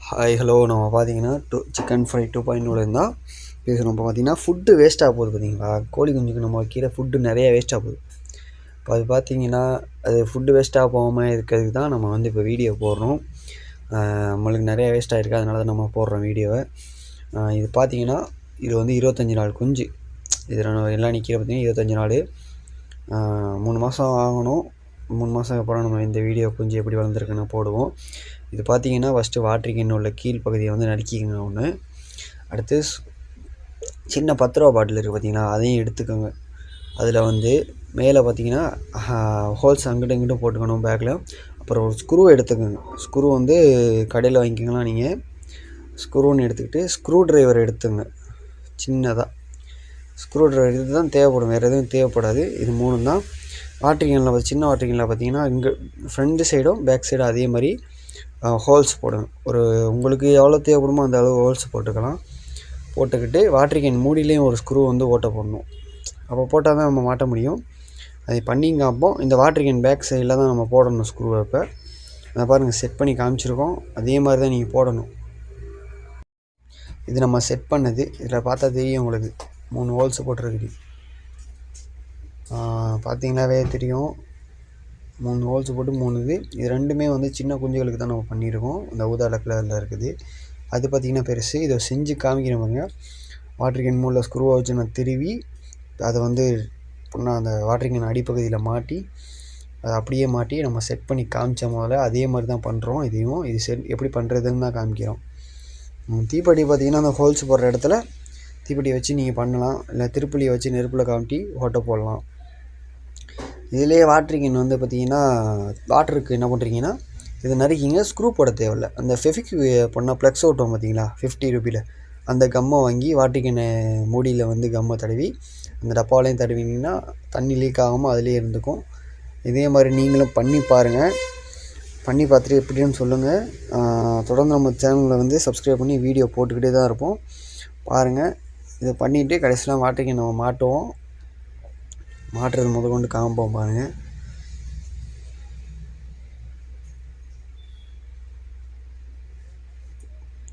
Hi hello நம்ம பார்த்தீங்கன்னா chicken fry 2.0 இருந்தால் பேசுகிறோம். இப்போ பார்த்தீங்கன்னா ஃபுட்டு வேஸ்ட்டாக போகுது பார்த்தீங்களா, கோழி குஞ்சுக்கு நம்ம வைக்கிற ஃபுட்டு நிறைய வேஸ்ட்டாக போகுது. இப்போ அது பார்த்தீங்கன்னா அது ஃபுட்டு வேஸ்ட்டாக போகாமல் இருக்கிறதுக்கு தான் நம்ம வந்து இப்போ வீடியோ போடுறோம். நம்மளுக்கு நிறைய வேஸ்ட் ஆகிருக்கு, அதனால தான் நம்ம போடுறோம் வீடியோவை. இது பார்த்தீங்கன்னா இது வந்து 25 நாள் குஞ்சு. இதில் எல்லாம் நிற்கிற பார்த்தீங்கன்னா 25 நாள், 3 மாதம் ஆகணும். 3 மாதம் அப்புறம் நம்ம இந்த வீடியோ குஞ்சு எப்படி வளர்ந்துருக்குன்னு போடுவோம். இது பார்த்தீங்கன்னா ஃபஸ்ட்டு வாட்டரிங் கேன் உள்ள கீழ் பகுதியை வந்து நறுக்கிக்கோங்க ஒன்று. அடுத்து சின்ன 10 ரூபா பாட்டில் இருக்குது பார்த்தீங்களா, அதையும் எடுத்துக்கோங்க. அதில் வந்து மேலே பார்த்தீங்கன்னா ஹோல்ஸ் அங்கிட்டும் இங்கிட்டும் போட்டுக்கணும் பேக்கில். அப்புறம் ஒரு ஸ்க்ரூ எடுத்துக்கோங்க. ஸ்க்ரூ வந்து கடையில் வாங்கிக்கலாம் நீங்கள். ஸ்க்ரூன்னு எடுத்துக்கிட்டு ஸ்க்ரூ ட்ரைவர் எடுத்துங்க. சின்னதாக ஸ்க்ரூ ட்ரைவர் இது தான் தேவைப்படும், வேறு எதுவும் தேவைப்படாது. இது 3 தான். வாட்டரிங் கேனில் சின்ன வாட்டரிங் கேனில் பார்த்தீங்கன்னா இங்கே ஃப்ரண்ட் சைடும் பேக் சைடும் அதே மாதிரி ஹோல்ஸ் போடணும். ஒரு உங்களுக்கு எவ்வளோ தேவைப்படுமோ அந்த அளவு ஹோல்ஸ் போட்டுக்கலாம். போட்டுக்கிட்டு வாட்டரிங் கேன் மூடிலையும் ஒரு ஸ்க்ரூ வந்து ஓட்ட போடணும். அப்போ போட்டால் தான் நம்ம மாட்ட முடியும். அதை பண்ணிங்க. அப்போ இந்த வாட்டரிங் கேன் பேக் சைடில் தான் நம்ம போடணும் ஸ்க்ரூவை. இப்போ அதை பாருங்கள், செட் பண்ணி காமிச்சிருக்கோம். அதே மாதிரி தான் நீங்கள் போடணும். இது நம்ம செட் பண்ணது. இதில் பார்த்தா தெரியும் உங்களுக்கு, 3 ஹோல்ஸ் போட்டிருக்குது. பார்த்தீங்கன்னாவே தெரியும், 3 ஹோல்ஸ் போட்டு 3 இது ரெண்டுமே வந்து சின்ன குஞ்சுகளுக்கு தான் நம்ம பண்ணியிருக்கோம். இந்த ஊதா கலரில் இருக்குது. அது பார்த்திங்கன்னா பெருசு. இதை செஞ்சு காமிக்கிறேன் பாருங்க. வாட்டர் கேன் மூடில் ஸ்க்ரூவை வச்சு நான் திருவி அதை வந்து புண்ணா அந்த வாட்டர் கேன் அடிப்பகுதியில் மாட்டி அதை அப்படியே மாட்டி நம்ம செட் பண்ணி காமிச்ச முதல்ல அதே மாதிரி தான் பண்ணுறோம். இது செட் எப்படி பண்ணுறதுன்னு தான் காமிக்கிறோம். தீப்பெட்டி பார்த்திங்கன்னா அந்த ஹோல்ஸ் போடுற இடத்துல தீப்பெட்டியை வச்சு நீங்கள் பண்ணலாம், இல்லை திருப்புளியை வச்சு நெருப்பில் காமிட்டி ஓட்ட போடலாம். இதிலேயே வாட்டரிங் கேன் வந்து பார்த்திங்கன்னா வாட்டருக்கு என்ன பண்ணுறீங்கன்னா இது நறுக்கிங்க. ஸ்க்ரூ போட தேவையில்லை. அந்த ஃபெவிக்யூ பண்ணால் ப்ளக்ஸ் ஓட்டுவோம் பார்த்தீங்களா 50 ரூபியில், அந்த கம்மை வாங்கி வாட்டரிங் கேனை மூடியில் வந்து கம்மை தடவி அந்த டப்பாவிலையும் தடவிங்கன்னா தண்ணி லீக் ஆகாமல் அதிலே இருந்துக்கும். இதே மாதிரி நீங்களும் பண்ணி பாருங்கள். பண்ணி பார்த்துட்டு எப்படின்னு சொல்லுங்கள். தொடர்ந்து நம்ம சேனலில் வந்து சப்ஸ்கிரைப் பண்ணி வீடியோ போட்டுக்கிட்டே தான் இருப்போம். பாருங்கள். இதை பண்ணிவிட்டு கடைசியில் வாட்டரிங் கேன் நம்ம மாட்டுவோம். மாட்டுறது முதற்கொண்டு காமிப்போம் பாருங்கள்.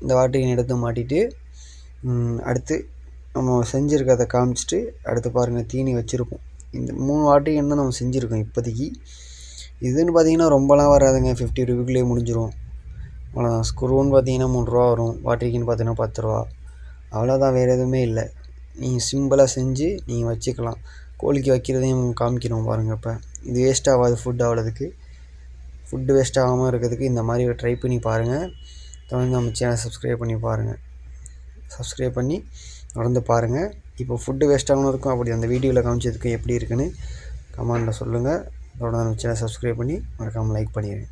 இந்த வாட்டரிங் கேன் எடுத்து மாட்டிட்டு அடுத்து நம்ம செஞ்சுருக்கதை காமிச்சிட்டு அடுத்து பாருங்கள் தீனி வச்சுருக்கோம். இந்த 3 வாட்டரிங் கேன் தான் நம்ம செஞ்சுருக்கோம் இப்போதைக்கு. இதுன்னு பார்த்தீங்கன்னா ரொம்பலாம் வராதுங்க, 50 ரூபாய்க்குள்ளேயே முடிஞ்சிடும். அவ்வளோதான். ஸ்க்ரூன்னு பார்த்தீங்கன்னா 3 ரூபா வரும். வாட்டரிங் கேன் பார்த்தீங்கன்னா 10 ரூபா. அவ்வளோதான், வேறு எதுவுமே இல்லை. நீங்கள் சிம்பிளாக செஞ்சு நீங்கள் வச்சுக்கலாம். கோழிக்கு வைக்கிறதையும் காமிக்கிறோம் பாருங்கள். இப்போ இது வேஸ்ட் ஆகாது. ஃபுட் ஆகிறதுக்கு, ஃபுட்டு வேஸ்ட் ஆகாமல் இருக்கிறதுக்கு இந்த மாதிரி ட்ரை பண்ணி பாருங்கள். தொடர்ந்து நம்ம சேனல் சப்ஸ்கிரைப் பண்ணி பாருங்கள். சப்ஸ்கிரைப் பண்ணி தொடர்ந்து பாருங்கள். இப்போ ஃபுட்டு வேஸ்ட் ஆகணும் அப்படி அந்த வீடியோவில் காமிச்சதுக்கு எப்படி இருக்குன்னு கமெண்டில் சொல்லுங்கள். தொடர்ந்து நம்ம சேனல் சப்ஸ்கிரைப் பண்ணி மறக்காமல் லைக் பண்ணிடுங்க.